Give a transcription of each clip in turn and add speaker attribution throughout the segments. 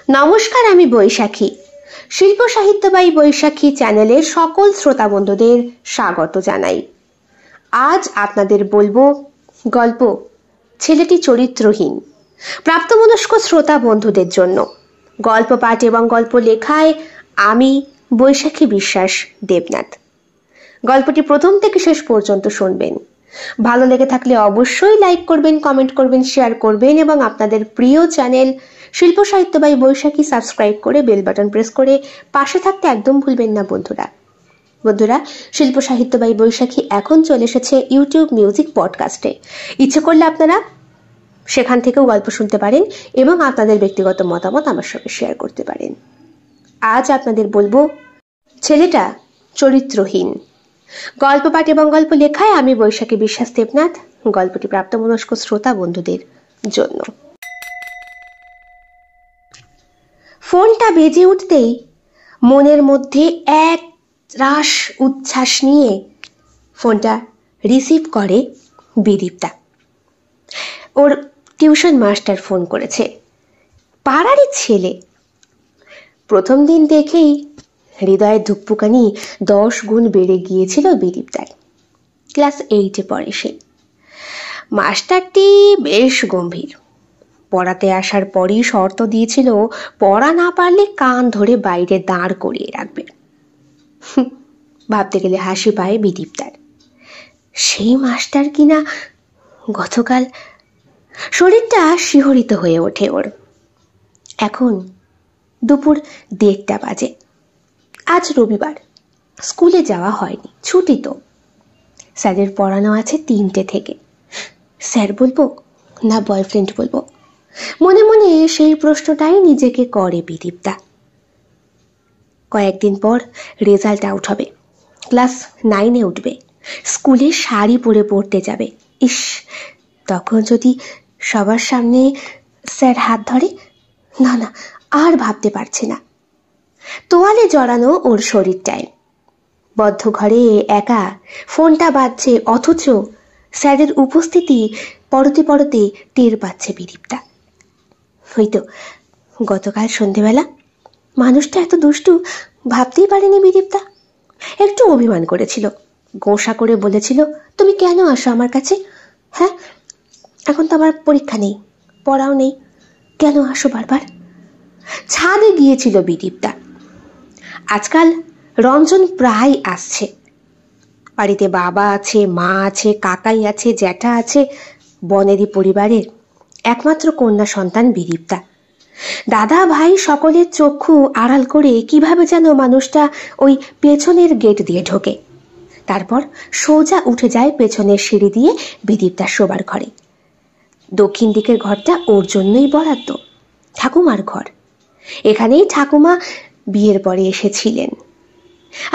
Speaker 1: নমস্কার, আমি বৈশাখী। শিল্প সাহিত্য বাই বৈশাখী চ্যানেলের সকল শ্রোতা বন্ধুদের স্বাগত জানাই। আজ আপনাদের বলবো গল্প ছেলেটি চরিত্রহীন, প্রাপ্তবয়স্ক শ্রোতা বন্ধুদের জন্য। গল্প পাঠ এবং গল্প লেখায় আমি বৈশাখী বিশ্বাস দেবনাথ। গল্পটি প্রথম থেকে শেষ পর্যন্ত শুনবেন। ভালো লেগে থাকলে অবশ্যই লাইক করবেন, কমেন্ট করবেন, শেয়ার করবেন এবং আপনাদের প্রিয় চ্যানেল শিল্প সাহিত্য বাই বৈশাখী সাবস্ক্রাইব করে বেল বাটন প্রেস করে পাশে থাকতে একদম ভুলবেন না বন্ধুরা। শিল্প সাহিত্য বাই বৈশাখী এখন চলে এসেছে ইউটিউব মিউজিক পডকাস্টে। ইচ্ছে করলে আপনারা সেখান থেকেও গল্প শুনতে পারেন এবং আপনাদের ব্যক্তিগত মতামত আমার সঙ্গে শেয়ার করতে পারেন। আজ আপনাদের বলবো ছেলেটা চরিত্রহীন। গল্প পাঠ এবং গল্প লেখায় আমি বৈশাখী বিশ্বাস দেবনাথ। গল্পটি প্রাপ্তবয়স্ক শ্রোতা বন্ধুদের জন্য। ফোনটা বেজে উঠতেই মনের মধ্যে এক রাশ উচ্ছ্বাস নিয়ে ফোনটা রিসিভ করে বিদীপ্তা। ওর টিউশন মাস্টার ফোন করেছে, পাড়ারই ছেলে। প্রথম দিন দেখেই হৃদয়ের ধুকপুকানি 10 গুণ বেড়ে গিয়েছিল বিদীপ্তার। ক্লাস 8-এ পড়ে সে। মাস্টারটি বেশ গম্ভীর। পড়াতে আসার পরই শর্ত দিয়েছিল পড়া না পারলে কান ধরে বাইরে দাঁড় করিয়ে রাখবে। ভাবতে গেলে হাসি পায় বিদীপ্তার। সেই মাস্টার কিনা গতকাল। শরীরটা শিহরিত হয়ে ওঠে ওর। এখন দুপুর 1:30 বাজে। আজ রবিবার, স্কুলে যাওয়া হয়নি, ছুটি তো। স্যারের পড়ানো আছে 3টে থেকে। স্যার বলবো না বয়ফ্রেন্ড বলবো, মনে মনে সেই প্রশ্নটাই নিজেকে করে বিদীপ্তা। কয়েকদিন পর রেজাল্ট আউট হবে, ক্লাস 9-এ উঠবে, স্কুলে শাড়ি পরে পড়তে যাবে। ইস, তখন যদি সবার সামনে স্যার হাত ধরে। না, আর ভাবতে পারছে না। তোয়ালে জড়ানো ওর শরীরটায়। বদ্ধ ঘরে একা ফোনটা বাজছে, অথচ স্যারের উপস্থিতি পরতে পরতে টের পাচ্ছে বিদীপ্তা। হয়তো গতকাল সন্ধেবেলা মানুষটা এত দুষ্টু ভাবতেই পারেনি বিদীপ্তা। একটু অভিমান করেছিল, গোঁসা করে বলেছিল, তুমি কেন আসো আমার কাছে? হ্যাঁ, এখন তো আমার পরীক্ষা নেই, পড়াও নেই, কেন আসো বারবার? ছাদে গিয়েছিল বিদীপ্তা। আজকাল রঞ্জন প্রায় আসছে। বাড়িতে বাবা আছে, মা আছে, কাকাই আছে, জ্যাঠা আছে। বনেদি পরিবারের একমাত্র কন্যা সন্তান বিদীপ্তা। দাদা ভাই সকলের চক্ষু আড়াল করে কিভাবে যেন মানুষটা ওই পেছনের গেট দিয়ে ঢোকে, তারপর সোজা উঠে যায় পেছনের সিঁড়ি দিয়ে বিদীপ্তার শোবার ঘরে। দক্ষিণ দিকের ঘরটা ওর জন্যই বরাদ্দ, ঠাকুমার ঘর। এখানেই ঠাকুমা বিয়ের পরে এসেছিলেন।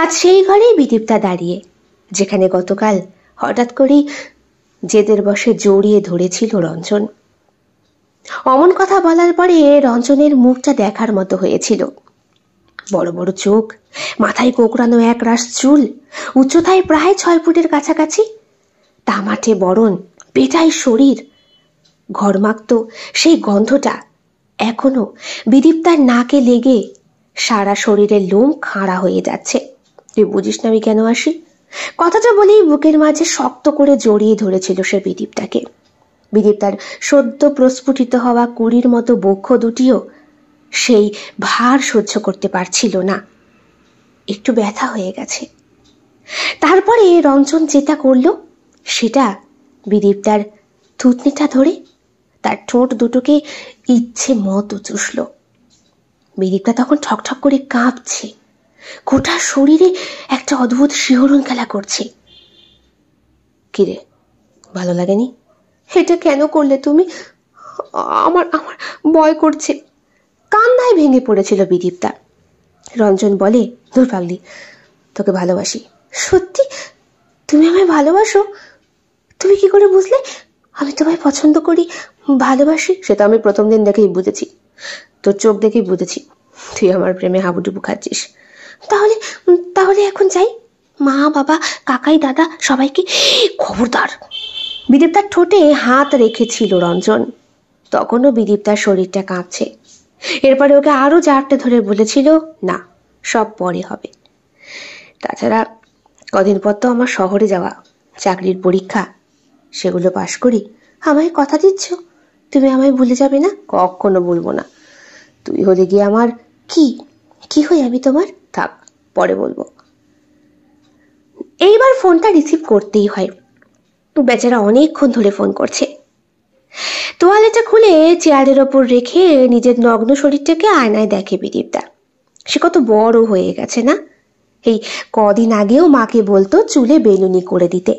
Speaker 1: আজ সেই ঘরেই বিদীপ্তা দাঁড়িয়ে, যেখানে গতকাল হঠাৎ করেই জেদের বশে জড়িয়ে ধরেছিল রঞ্জন। অমন কথা বলার পরে রঞ্জনের মুখটা দেখার মতো হয়েছিল। বড় বড় চোখ, মাথায় কোকড়ানো এক রাশ চুল, উচ্চতায় প্রায় 6 ফুটের কাছাকাছি, তামাটে বরণ, পেটাই শরীর। ঘরমাক্ত সেই গন্ধটা এখনো বিদীপ্তার নাকে লেগে সারা শরীরের লোম খাঁড়া হয়ে যাচ্ছে। তুই বুঝিস না আমি কেন আসি? কথাটা বলেই বুকের মাঝে শক্ত করে জড়িয়ে ধরেছিল সে বিদীপ্তাকে। বিদীপ্তার সদ্য প্রস্ফুটিত হওয়া 20-র মতো বক্ষ দুটিও সেই ভার সহ্য করতে পারছিল না। একটু ব্যথা হয়ে গেছে। তারপরে রঞ্জন যেটা করলো সেটা বিদীপ্তার থুতনিটা ধরে তার ঠোঁট দুটোকে ইচ্ছে মতো চুষল। বিদীপ্তা তখন ঠকঠক করে কাঁপছে, গোটা শরীরে একটা অদ্ভুত শিহরণ খেলা করছে। কিরে, ভালো লাগেনি? এটা কেন করলে তুমি? আমার ভয় করছে। কান্নায় ভেঙে পড়েছিল বিদীপ্তা। রঞ্জন বলে, দূর পাগলি, তোকে ভালোবাসি। সত্যি? তুমি আমায় ভালোবাসো? তুমি কি করে বুঝলে আমি তোমায় পছন্দ করি, ভালোবাসি? সেটা আমি প্রথম দিন দেখেই বুঝেছি, তোর চোখ দেখেই বুঝেছি তুই আমার প্রেমে হাবুডুবু খাচ্ছিস। তাহলে এখন যাই, মা বাবা কাকাই দাদা সবাইকে। খবরদার! বিদীপ্তার ঠোঁটে হাত রেখেছিল রঞ্জন। তখনও বিদীপ্তার শরীরটা কাঁপছে। এরপরে ওকে আরো জারটে ধরে বলেছিল না, সব পরে হবে। তাছাড়া কদিন পর তো আমার শহরে যাওয়া, চাকরির পরীক্ষা, সেগুলো পাশ করি। আমায় কথা দিচ্ছ তুমি আমায় ভুলে যাবে না? কখনো বলবো না। তুই হলে গিয়ে আমার কি কি হই আমি তোমার? থাক, পরে বলবো। এইবার ফোনটা রিসিভ করতেই হয়। বেচারা অনেকক্ষণ ধরে ফোন করছে। তোয়ালেটা খুলে চেয়ারের ওপর রেখে নিজের নগ্ন শরীরটাকে আয়নায় দেখে বিদীপদা। সে কত বড় হয়ে গেছে না? এই কদিন আগেও মাকে বলতো চুলে বেনুনি করে দিতে।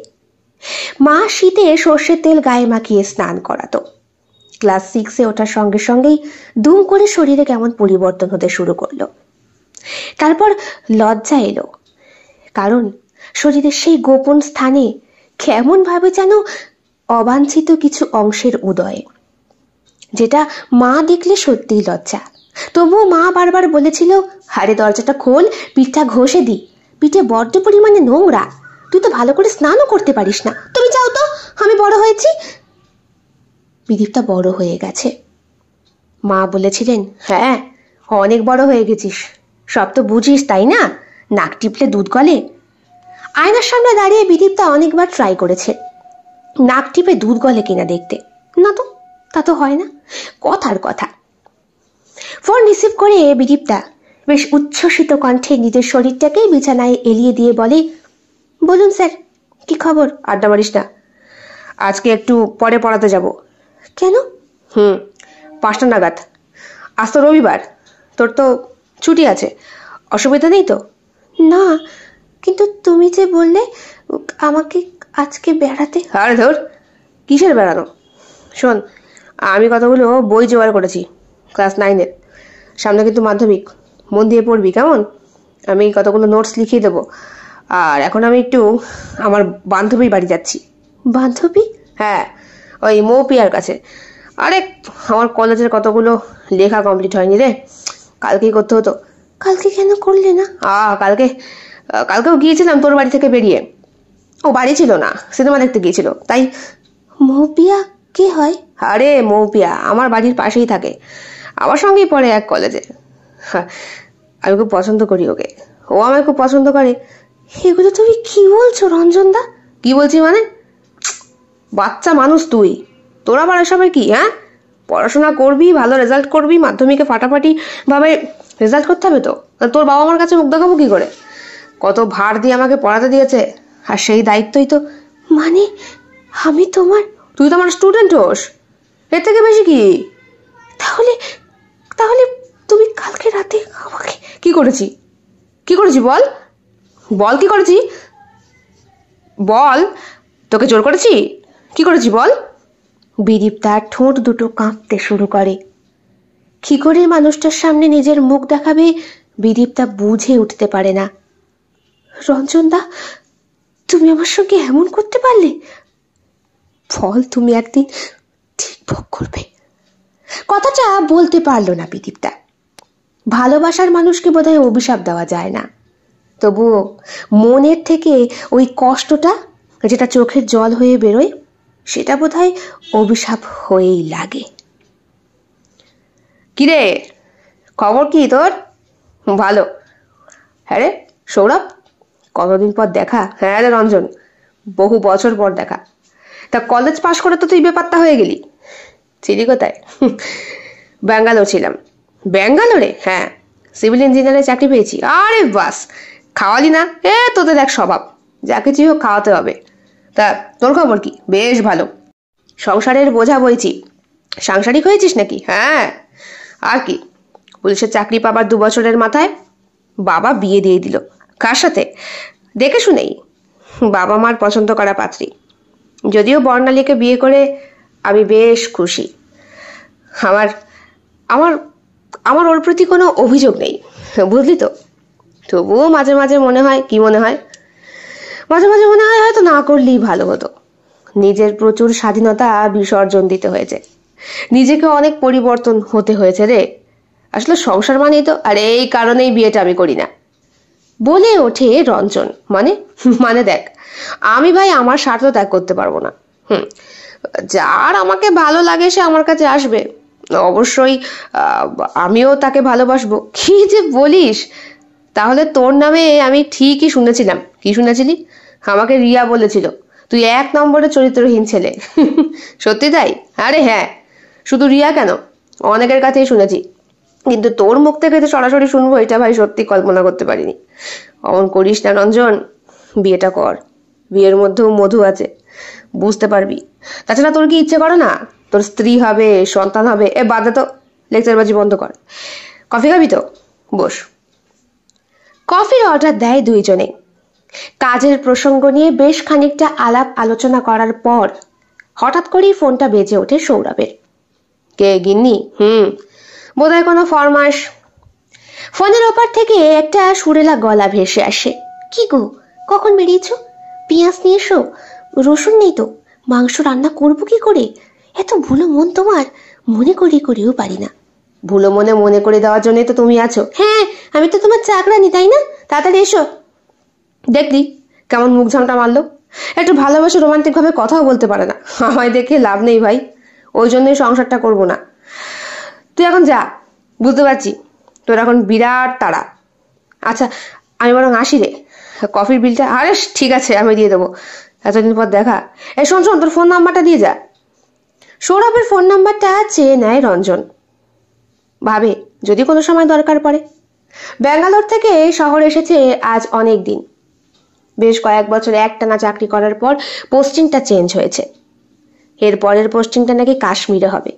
Speaker 1: মা শীতে সর্ষের তেল গায়ে মাখিয়ে স্নান করাতো। ক্লাস 6-এ ওঠার সঙ্গে সঙ্গেই দুম করে শরীরে কেমন পরিবর্তন হতে শুরু করলো। তারপর লজ্জা এলো, কারণ শরীরের সেই গোপন স্থানে কেমন ভাবে যেন অবাঞ্ছিত কিছু অংশের উদয়, যেটা মা দেখলে সত্যিই লজ্জা। তবুও মা বারবার বলেছিল, হারে দরজাটা খোল, পিঠটা ঘষে দি, পিঠে বড্ড পরিমাণে নোংরা, তুই তো ভালো করে স্নানও করতে পারিস না, তুমি যাও তো, আমি বড় হয়েছি। বিদীপটা বড় হয়ে গেছে। মা বলেছিলেন, হ্যাঁ অনেক বড় হয়ে গেছিস, সব তো বুঝিস তাই না, নাক টিপলে দুধ গলে। আয়নার সামনে দাঁড়িয়ে বিদীপটা অনেকবার ট্রাই করেছে নাক টিপে দুধ গলে কিনা দেখতে। না তো, তা তো হয় না, কথার কথা। ফোন রিসিভ করে বিদীপটা বেশ উচ্ছ্বসিত কণ্ঠে নিজের শরীরটাকেই বিছানায় এলিয়ে দিয়ে বলে, বলুন স্যার, কি খবর? আড্ডা মারিস না, আজকে একটু পরে পড়াতে যাব। কেন? 5টা নাগাদ। আজ তো রবিবার, তোর তো ছুটি আছে, অসুবিধা নেই তো? না, কিন্তু তুমি যে বললে আমাকে আজকে বেড়াতে। আরে ধর, কিসের বেড়ানো? শোন, আমি কতগুলো বই জোগাড় করেছি ক্লাস 9-এর, সামনে কিন্তু মাধ্যমিক, মন দিয়ে পড়বি কেমন? আমি কতগুলো নোটস লিখিয়ে দেবো। আর এখন আমি একটু আমার বান্ধবীর বাড়ি যাচ্ছি। বান্ধবী? হ্যাঁ, ওই মৌপিয়ার কাছে। আরে আমার কলেজের কতগুলো লেখা কমপ্লিট হয়নি রে, কালকেই করতে হতো। কালকে কেন করলে না? কালকেও গিয়েছিলাম তোর বাড়ি থেকে বেরিয়ে, ও বাড়ি ছিল না, সিনেমা দেখতে গিয়েছিল তাই। মৌপিয়া কে হয়? আরে মৌপিয়া আমার বাড়ির পাশেই থাকে, আমার সঙ্গেই পড়ে এক কলেজে। আমি খুব পছন্দ করি ওকে, ও আমায় খুব পছন্দ করে। এগুলো তুমি কি বলছো রঞ্জন দা? কি বলছি মানে? বাচ্চা মানুষ তুই, তোরা আবার এসবের কি? হ্যাঁ, পড়াশোনা করবি, ভালো রেজাল্ট করবি, মাধ্যমিকে ফাটাফাটি ভাবে রেজাল্ট করতে হবে তো। তোর বাবা মার কাছে মুখ দেখাবো কি করে? কত ভার দিয়ে আমাকে পড়াতে দিয়েছে, আর সেই দায়িত্বই তো। মানে আমি তোমার? তুই তো আমার স্টুডেন্ট হোস, এর থেকে বেশি কি? তাহলে তাহলে তুমি কালকে রাতে আমাকে কি করেছি? কি করেছি বল, বল কি করেছি বল, তোকে জোর করেছি? কি করেছি বল? বিদীপ তার ঠোঁট দুটো কাঁপতে শুরু করে। কি করে মানুষটার সামনে নিজের মুখ দেখাবে বিদীপ তা বুঝে উঠতে পারে না। রঞ্জন দা, তুমি আমার সঙ্গে এমন করতে পারলে? ফল তুমি একদিন ঠিক ভোগ করবে। কথাটা বলতে পারলো না বিদীপটা। ভালোবাসার মানুষকে বোধহয় অভিশাপ দেওয়া যায় না, তবুও মনের থেকে ওই কষ্টটা যেটা চোখের জল হয়ে বেরোয়, সেটা বোধহয় অভিশাপ হয়েই লাগে। কিরে, খবর কি তোর? ভালো। হ্যাঁ রে সৌরভ, কতদিন পর দেখা। হ্যাঁ রে রঞ্জন, বহু বছর পর দেখা। তা কলেজ পাশ করে তো তুই বেপাত্তা হয়ে গেলি। ছিলি কোথায়? ব্যাঙ্গালোর ছিলাম। ব্যাঙ্গালোরে? হ্যাঁ, সিভিল ইঞ্জিনিয়ারে চাকরি পেয়েছি। আরে বাস, খাওয়ালি না? তোদের এক স্বভাব, যা কিছুই হোক খাওয়াতে হবে। তা তোর খবর কি? বেশ ভালো। সংসারের বোঝা বইছি। সাংসারিক হয়েছিস নাকি? হ্যাঁ, আর কি, পুলিশের চাকরি পাবার 2 বছরের মাথায় বাবা বিয়ে দিয়ে দিল। কার সাথে? দেখে শুনেই, বাবা মার পছন্দ করা পাত্রী। যদিও বর্ণালীকে বিয়ে করে আমি বেশ খুশি। আমার আমার আমার ওর প্রতি কোনো অভিযোগ নেই, বুঝলি তো। তবুও মাঝে মাঝে মনে হয়, কি মনে হয়, মাঝে মাঝে মনে হয় হয়তো না করলেই ভালো হতো। নিজের প্রচুর স্বাধীনতা বিসর্জন দিতে হয়েছে, নিজেকে অনেক পরিবর্তন হতে হয়েছে রে। আসলে সংসার মানেই তো, আর এই কারণেই বিয়েটা আমি করি না। বলে ওঠে রঞ্জন। মানে দেখ, আমি ভাই আমার স্বার্থ ত্যাগ করতে পারবো না। যার আমাকে ভালো লাগে সে আমার কাছে আসবে,
Speaker 2: অবশ্যই আমিও তাকে ভালোবাসবো। কি যে বলিস! তাহলে তোর নামে আমি ঠিকই শুনেছিলাম। কি শুনেছিলি? আমাকে রিয়া বলেছিল তুই 1 নম্বরের চরিত্রহীন ছেলে। সত্যি তাই? আরে হ্যাঁ, শুধু রিয়া কেন, অনেকের কাছেই শুনেছি, কিন্তু তোর মুখ থেকে যে সরাসরি শুনবো এটা ভাই সত্যি কল্পনা করতে পারিনি। অমন করিস না রঞ্জন, বিয়েটা কর। বিয়ের মধ্যেও মধু আছে, বুঝতে পারবি। তাছাড়া তোর কি ইচ্ছে করে না তোর স্ত্রী হবে, সন্তান হবে? বাদ দে তো, লেকচারবাজি বন্ধ কর। কফি খাবি তো? বস।
Speaker 1: কফির অর্ডার দেয় দুইজনে। কাজের প্রসঙ্গ নিয়ে বেশ খানিকটা আলাপ আলোচনা করার পর হঠাৎ করেই ফোনটা বেজে ওঠে সৌরভের।
Speaker 2: কে, গিন্নি? বোধহয় কোনো ফরমাস।
Speaker 1: ফোনের ওপার থেকে একটা সুরেলা গলা ভেসে আসে। কি গো, কখন বেরিয়েছো? পেঁয়াজ নিয়ে এসো। রসুন নেই তো, মাংস রান্না করবো কি করে? এত ভুলো মন তোমার, মনে করেও পারি না।
Speaker 2: ভুলো মনে মনে করে দেওয়ার জন্যই তো তুমি আছো।
Speaker 1: হ্যাঁ, আমি তো তোমার চাকরানি, তাই না? তাড়াতাড়ি এসো।
Speaker 2: দেখলি কেমন মুখ ঝামটা মারলো। একটু ভালোবাসে, রোমান্টিক ভাবে কথাও বলতে পারে না। আমায় দেখে লাভ নেই ভাই, ওই জন্যই সংসারটা করবো না। তুই এখন যা, বুঝতে পারছি তোর এখন বিরাট তাড়া। আচ্ছা আমি বরং আসি রে, কফির বিলটা। আরে ঠিক আছে, আমি দিয়ে দেবো, এতদিন পর দেখা। শোন শোন, তোর ফোন নাম্বারটা দিয়ে যা।
Speaker 1: সৌরভের ফোন নাম্বারটা চেয়ে নেয় রঞ্জন, ভাবে যদি কোনো সময় দরকার পড়ে। ব্যাঙ্গালোর থেকে শহরে এসেছে আজ অনেক দিন। বেশ কয়েক বছর একটানা চাকরি করার পর পোস্টিংটা চেঞ্জ হয়েছে। এর পরের পোস্টিংটা নাকি কাশ্মীরে হবে।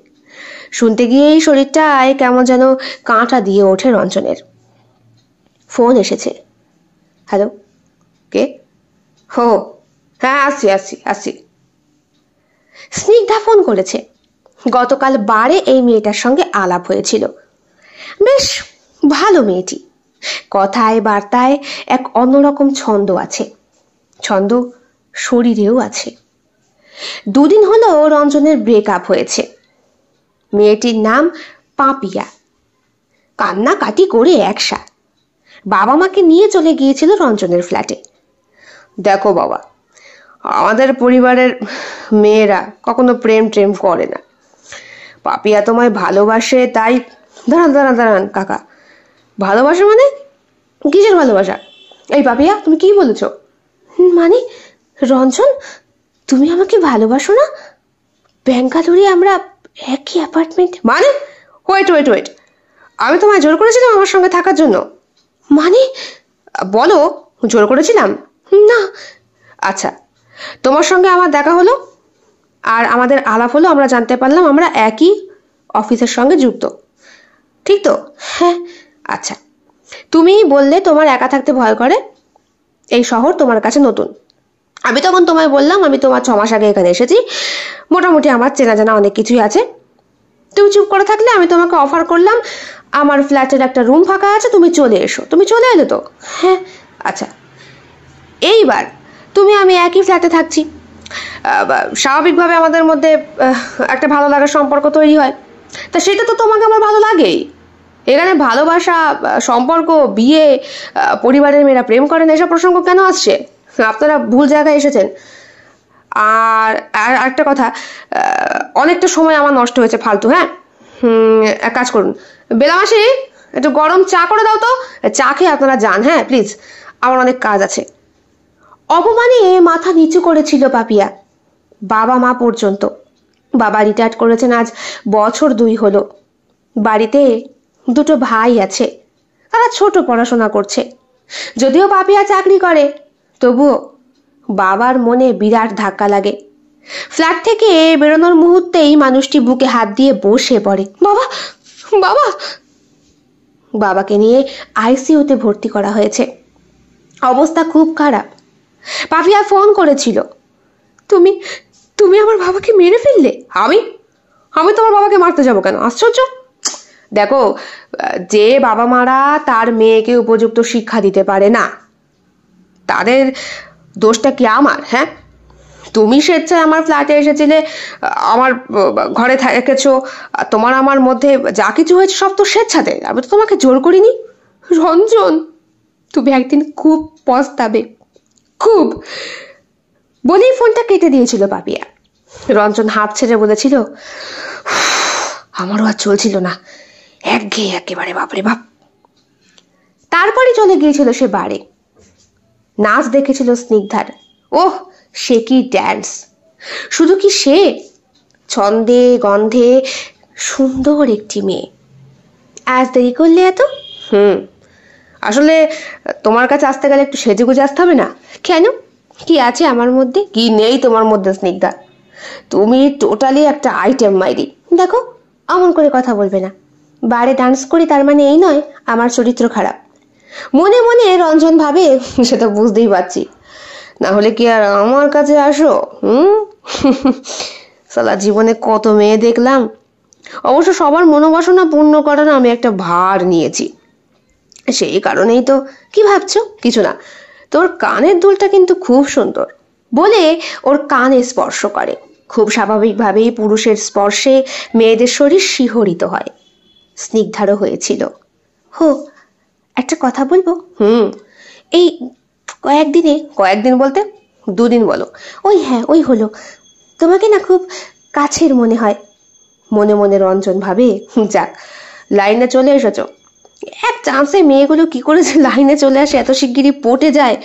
Speaker 1: শুনতে গিয়েই শরীরটায় কেমন যেন কাঁটা দিয়ে ওঠে রঞ্জনের। ফোন এসেছে। হ্যালো,
Speaker 2: কে? হো, হ্যাঁ আসছি আসছি আসছি।
Speaker 1: স্নিগ্ধা ফোন করেছে। গতকাল বারে এই মেয়েটার সঙ্গে আলাপ হয়েছিল। বেশ ভালো মেয়েটি, কথায় বার্তায় এক অন্যরকম ছন্দ আছে, ছন্দ শরীরেও আছে। দুদিন হলো রঞ্জনের ব্রেকআপ হয়েছে। মেয়েটির নাম পাপিয়া। কান্নাকাটি করে একসা বাবা মাকে নিয়ে চলে গিয়েছিল রঞ্জনের ফ্ল্যাটে।
Speaker 2: দেখো বাবা, আমাদের পরিবারের মেয়েরা কখনো প্রেম ট্রেম করে না। পাপিয়া তোমায় ভালোবাসে তাই। দাঁড়ান দাঁড়ান দাঁড়ান কাকা, ভালোবাসা মানে? কিসের ভালোবাসা? এই পাপিয়া, তুমি কি বলেছ?
Speaker 1: মানে রঞ্জন, তুমি আমাকে ভালোবাসো না? ব্যাঙ্গালোরে আমরা একই অ্যাপার্টমেন্ট।
Speaker 2: মানে? ওয়েট ওয়েট ওয়েট, আমি তোমায় জোর করেছিলাম আমার সঙ্গে থাকার জন্য?
Speaker 1: মানে
Speaker 2: বলো, জোর করেছিলাম?
Speaker 1: না।
Speaker 2: আচ্ছা, তোমার সঙ্গে আমার দেখা হলো আর আমাদের আলাপ হলো, আমরা জানতে পারলাম আমরা একই অফিসের সঙ্গে যুক্ত, ঠিক তো?
Speaker 1: হ্যাঁ।
Speaker 2: আচ্ছা, তুমি বললে তোমার একা থাকতে ভয় করে, এই শহর তোমার কাছে নতুন। আমি তখন তোমায় বললাম আমি তোমার 6 মাস আগে এখানে এসেছি, মোটামুটি আমার চেনা জানা অনেক কিছুই আছে। তুমি চুপ করে থাকলে আমি তোমাকে অফার করলাম আমার ফ্ল্যাটের একটা রুম ফাঁকা আছে, তুমি চলে এসো। তুমি চলে এলে তো?
Speaker 1: হ্যাঁ।
Speaker 2: আচ্ছা, এইবার তুমি আমি একই ফ্ল্যাটে থাকছি, স্বাভাবিকভাবে আমাদের মধ্যে একটা ভালো লাগার সম্পর্ক তৈরি হয়। তা সেটা তো তোমাকে আমার ভালো লাগেই। এখানে ভালোবাসা, সম্পর্ক, বিয়ে, পরিবারের মেয়েরা প্রেম করেন, এসব প্রসঙ্গ কেন আসছে? আপনারা ভুল জায়গায় এসেছেন। আর একটা কথা, অনেকটা সময় আমার নষ্ট হয়েছে ফালতু। হ্যাঁ, এক কাজ করুন, বেলামাসি একটু গরম চা করে দাও তো। চা খেয়ে আপনারা যান, হ্যাঁ প্লিজ, আমার অনেক কাজ আছে।
Speaker 1: অপমানে মাথা নিচু করেছিল পাপিয়া। বাবা মা পর্যন্ত। বাবা রিটায়ার্ড করেছেন আজ বছর 2 হলো। বাড়িতে 2 ভাই আছে, তারা ছোট পড়াশোনা করছে। যদিও পাপিয়া চাকরি করে, তবুও বাবার মনে বিরাট ধাক্কা লাগে। ফ্ল্যাট থেকে বেরোনোর মুহূর্তেই মানুষটি বুকে হাত দিয়ে বসে পড়ে। বাবা বাবা। বাবাকে নিয়ে আইসিইউতে ভর্তি করা হয়েছে, অবস্থা খুব খারাপ। পাপিয়া ফোন করেছিল। তুমি তুমি আমার বাবাকে মেরে ফেললে।
Speaker 2: আমি আমি তোমার বাবাকে মারতে যাবো কেন? আশ্চর্য। দেখো, যে বাবা মারা তার মেয়েকে উপযুক্ত শিক্ষা দিতে পারে না, তাদের দোষটা কি আমার? হ্যাঁ, তুমি স্বেচ্ছায় আমার ফ্ল্যাটে এসেছিলে, আমার ঘরে থেকেছো, তোমার আমার মধ্যে যা কিছু হয়েছে সব তো স্বেচ্ছাতে, আমি তো তোমাকে জোর করিনি।
Speaker 1: রঞ্জন, তুমি একদিন খুব পস্তাবে, খুব। বলেই ফোনটা কেটে দিয়েছিল পাপিয়া। রঞ্জন হাঁপ ছেড়ে বলেছিল,
Speaker 2: আমারও আর চলছিল না, একঘেয়ে একেবারে, বাপরে বাপ। তারপরে চলে গিয়েছিল সে বারে। নাচ দেখেছিল স্নিগ্ধার। ওহ, সে কি ড্যান্স! শুধু কি সে, ছন্দে গন্ধে সুন্দর একটি মেয়ে।
Speaker 1: আজ দেরি করলে এত?
Speaker 2: আসলে তোমার কাছে আসতে গেলে একটু সেজেগুজে আসতে হবে না?
Speaker 1: কেন, কি আছে আমার মধ্যে?
Speaker 2: কি নেই তোমার মধ্যে স্নিগ্ধা? তুমি টোটালি একটা আইটেম মাইরি।
Speaker 1: দেখো, অমন করে কথা বলবে না। বারে ডান্স করি তার মানে এই নয় আমার চরিত্র খারাপ।
Speaker 2: মনে মনে রঞ্জন ভাবে, সে তো বুঝতেই পারছি, না হলে কি আর আমার কাছে আসো? সালা জীবনে কত মেয়ে দেখলাম। অবশ্য সবার মনোবাসনা পূর্ণ করার আমি একটা ভার নিয়েছি, সেই কারণেই তো। কি ভাবছো? কিছু না। তোর কানের দুলটা কিন্তু খুব সুন্দর, বলে ওর কানে স্পর্শ করে। খুব স্বাভাবিকভাবেই পুরুষের স্পর্শে মেয়েদের শরীর শিহরিত হয়। স্নিগ্ধারও হয়েছিল।
Speaker 1: হো, একটা কথা বলবো?
Speaker 2: এই কয়েকদিন বলতে 2 দিন বলো।
Speaker 1: ওই হলো, তোমাকে না খুব কাছের মনে হয়।
Speaker 2: মনে মনে রঞ্জন ভাবে, যাক, লাইনে চলে এসেছো। এক চান্সে মেয়েগুলো কি করে যে লাইনে চলে আসে, এত শিগগিরই পটে যায়,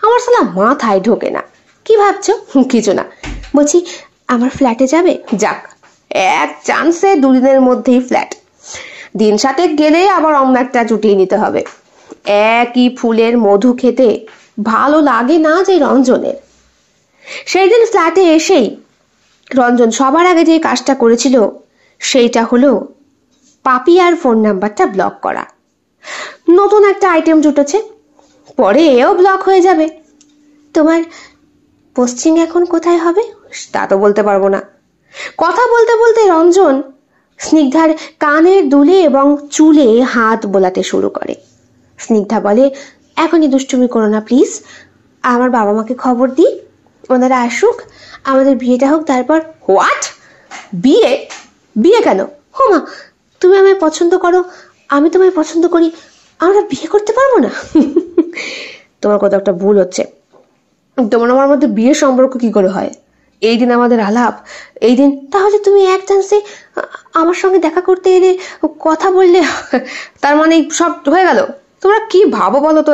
Speaker 2: আমার সালা মাথায় ঢোকে না।
Speaker 1: কি ভাবছো?
Speaker 2: কিছু না।
Speaker 1: বলছি, আমার ফ্ল্যাটে যাবে?
Speaker 2: যাক, এক চান্সে 2 দিনের মধ্যেই ফ্ল্যাট। দিন 7 গেলে আবার অন্য একটা জুটিয়ে নিতে হবে। একই ফুলের মধু খেতে ভালো লাগে না যে রঞ্জনের। সেই দিন ফ্ল্যাটে এসেই রঞ্জন সবার আগে যে কাজটা করেছিল সেইটা হলো পাপিয়ার ফোন নাম্বারটা ব্লক করা। নতুন একটা আইটেম জুটেছে, পরে এও ব্লক হয়ে যাবে।
Speaker 1: তোমার পোস্টিং এখন কোথায় হবে?
Speaker 2: তা তো বলতে পারবো না। কথা বলতে বলতে রঞ্জন স্নিগ্ধার কানের দুলে এবং চুলে হাত বোলাতে শুরু করে।
Speaker 1: স্নিগ্ধা বলে, এখনই দুষ্টুমি করো না প্লিজ। আমার বাবা মাকে খবর দিই, ওনারা আসুক, আমাদের বিয়েটা হোক, তারপর।
Speaker 2: হোয়াট? বিয়ে? বিয়ে কেন?
Speaker 1: হোমা, তুমি আমায় পছন্দ করো, আমি তোমায় পছন্দ করি, আমরা বিয়ে করতে পারবো না?
Speaker 2: তোমার কথা একটা ভুল হচ্ছে। তোমার আমার মধ্যে বিয়ের সম্পর্ক কি করে হয়? এই দিন আমাদের আলাপ, এই দিন।
Speaker 1: তাহলে তুমি এক চান্সে আমার সঙ্গে দেখা করতে এলে, কথা বললে,
Speaker 2: তার মানে সব হয়ে গেল? তোমরা কি ভাবো বলো তো?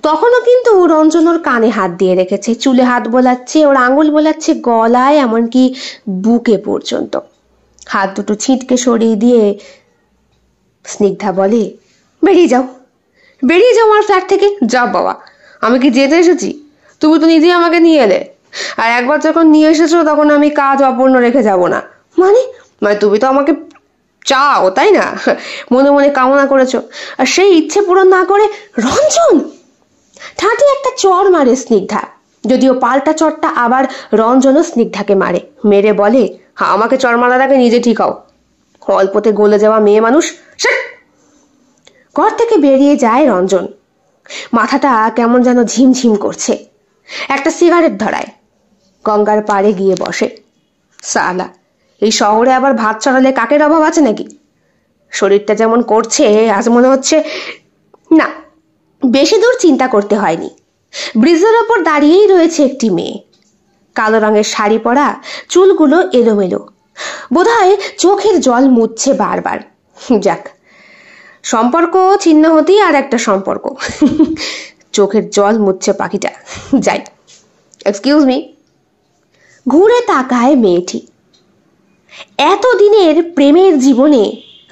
Speaker 2: তখনও কিন্তু রঞ্জন ওর কানে হাত দিয়ে রেখেছে, চুলে হাত বোলাচ্ছে, ওর আঙুল বোলাচ্ছে গলায়, এমনকি বুকে পর্যন্ত। হাত দুটো ছিটকে সরিয়ে দিয়ে স্নিগ্ধা বলে, বেরিয়ে যাও, বেরিয়ে যাও আমার ফ্ল্যাট থেকে। যাও বাবা, আমি কি যেতে এসেছি? তুমি তো নিজেই আমাকে নিয়ে এলে, আর একবার যখন নিয়ে এসেছো তখন আমি কাজ অপূর্ণ রেখে যাব না।
Speaker 1: মানে
Speaker 2: তুমি তো আমাকে চাও, তাই না? মনে মনে কামনা করেছো, আর সেই ইচ্ছে পূরণ না করে রঞ্জন ঠাঁটি একটা চর মারে স্নিগ্ধা। যদিও পাল্টা চরটা আবার রঞ্জনও স্নিগ্ধাকে মারে, মেরে বলে, আমাকে চর মারার আগে নিজে ঠিক হও, অল্পতে গলে যাওয়া মেয়ে মানুষ। ঘর থেকে বেরিয়ে যায় রঞ্জন। মাথাটা কেমন যেন ঝিমঝিম করছে। একটা সিগারেট ধরায়, গঙ্গার পাড়ে গিয়ে বসে। সালা, এই শহরে আবার ভাত চড়ালে কাকের অভাব আছে নাকি? শরীরটা যেমন করছে, আজ মনে হচ্ছে না। বেশি দূর চিন্তা করতে হয়নি। ব্রিজের ওপর দাঁড়িয়েই রয়েছে একটি মেয়ে, কালো রঙের শাড়ি পরা, চুলগুলো এলোমেলো, বোধহয় চোখের জল মুছছে বারবার। যাক, সম্পর্ক ছিন্ন হতেই আর একটা সম্পর্ক। চোখের জল মুছছে পাখিটা। যাই, এক্সকিউজ মি। ঘুরে তাকায় মেয়েটি। এতদিনের প্রেমের জীবনে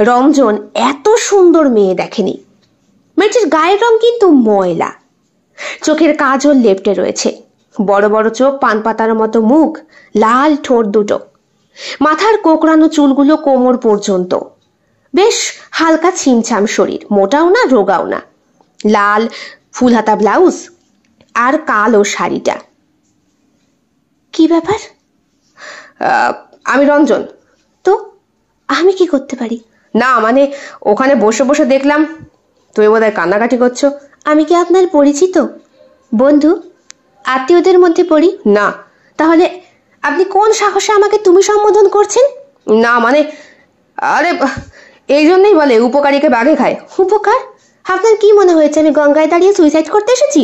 Speaker 2: রঞ্জন এত সুন্দর মেয়ে দেখেনি। মেয়েটির গায়ের রং কিন্তু ময়লা, চোখের কাজল লেপ্টে রয়েছে, বড় বড় চোখ, পান পাতার মতো মুখ, লাল ঠোঁট দুটো, মাথার কোকড়ানো চুলগুলো কোমর পর্যন্ত, বেশ হালকা ছিমছাম শরীর, মোটাও না রোগাও না, লাল ফুলহাতা ব্লাউজ আর কালো শাড়িটা।
Speaker 1: কি ব্যাপার?
Speaker 2: আমি রঞ্জন।
Speaker 1: তো আমি কি করতে পারি?
Speaker 2: না মানে, ওখানে বসে বসে দেখলাম তুমি বোধহয় কান্নাকাটি করছো।
Speaker 1: আমি কি আপনার পরিচিত বন্ধু, আত্মীয়দের মধ্যে পড়ি?
Speaker 2: না।
Speaker 1: তাহলে আপনি কোন সাহসে আমাকে তুমি সম্বোধন করছেন?
Speaker 2: না মানে, আরে এই জন্যই বলে উপকারীকে বাঘে খায়।
Speaker 1: উপকার? আপনার কি মনে হয়েছে আমি গঙ্গায় দাঁড়িয়ে সুইসাইড করতে এসেছি?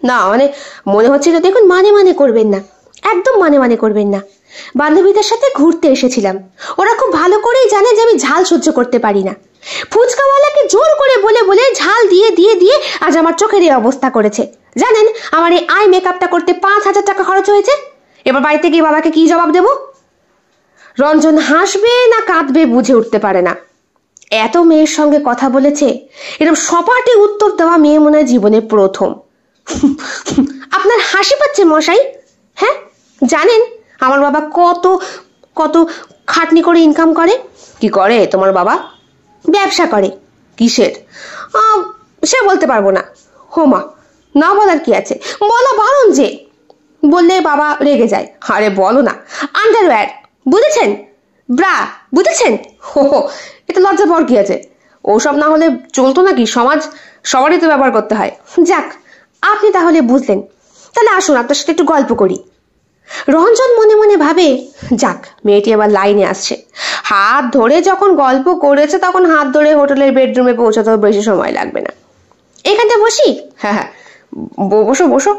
Speaker 2: না মানে, মনে হচ্ছিল।
Speaker 1: দেখুন, মানে করবেন না, একদম মানে করবেন না। বান্ধবীদের সাথে ঘুরতে এসেছিলাম। ওরা খুব ভালো করেই জানে যে আমি ঝাল সহ্য করতে পারি না। ফুচকাওয়ালাকে জোর করে বলে বলে ঝাল দিয়ে দিয়ে দিয়ে আজ আমার চোখের এই অবস্থা করেছে। জানেন আমার এই আই মেকআপটা করতে 5,000 টাকা খরচ হয়েছে। এবার বাড়িতে গিয়ে বাবাকে কি জবাব দেব? রঞ্জন হাসবে না কাঁদবে বুঝে উঠতে পারে না। এত মেয়ের সঙ্গে কথা বলেছে, এরকম সপাটে উত্তর দেওয়া মেয়ে মনে হয় জীবনে প্রথম। আপনার হাসি পাচ্ছে মশাই? হ্যাঁ, জানেন আমার বাবা কত কত খাটনি করে ইনকাম করে?
Speaker 2: কি করে তোমার বাবা?
Speaker 1: ব্যবসা করে।
Speaker 2: কিসের?
Speaker 1: সে বলতে পারবো না। হোমা, না বলার কি আছে, বলা বারণ যে। বললে বাবা রেগে যায়।
Speaker 2: আরে বলো না।
Speaker 1: আন্ডারওয়্যার, বুঝেছেন? ব্রা, বুঝেছেন?
Speaker 2: হো, এটা লজ্জা পাওয়ার কি আছে? ওসব না হলে চলতো নাকি? সমাজ সবারই তো ব্যবহার করতে হয়।
Speaker 1: যাক, আপনি তাহলে বুঝলেন। তাহলে আসুন আপনার সাথে একটু গল্প করি। রঞ্জন মনে মনে ভাবে, যাক মেয়েটি আবার লাইনে আসছে। হাত ধরে যখন গল্প করেছে তখন হাত ধরে হোটেলের বেডরুমে পৌঁছাতেও বেশি সময় লাগবে না। এখানটা বসি?
Speaker 2: হ্যাঁ হ্যাঁ, বসো বসো।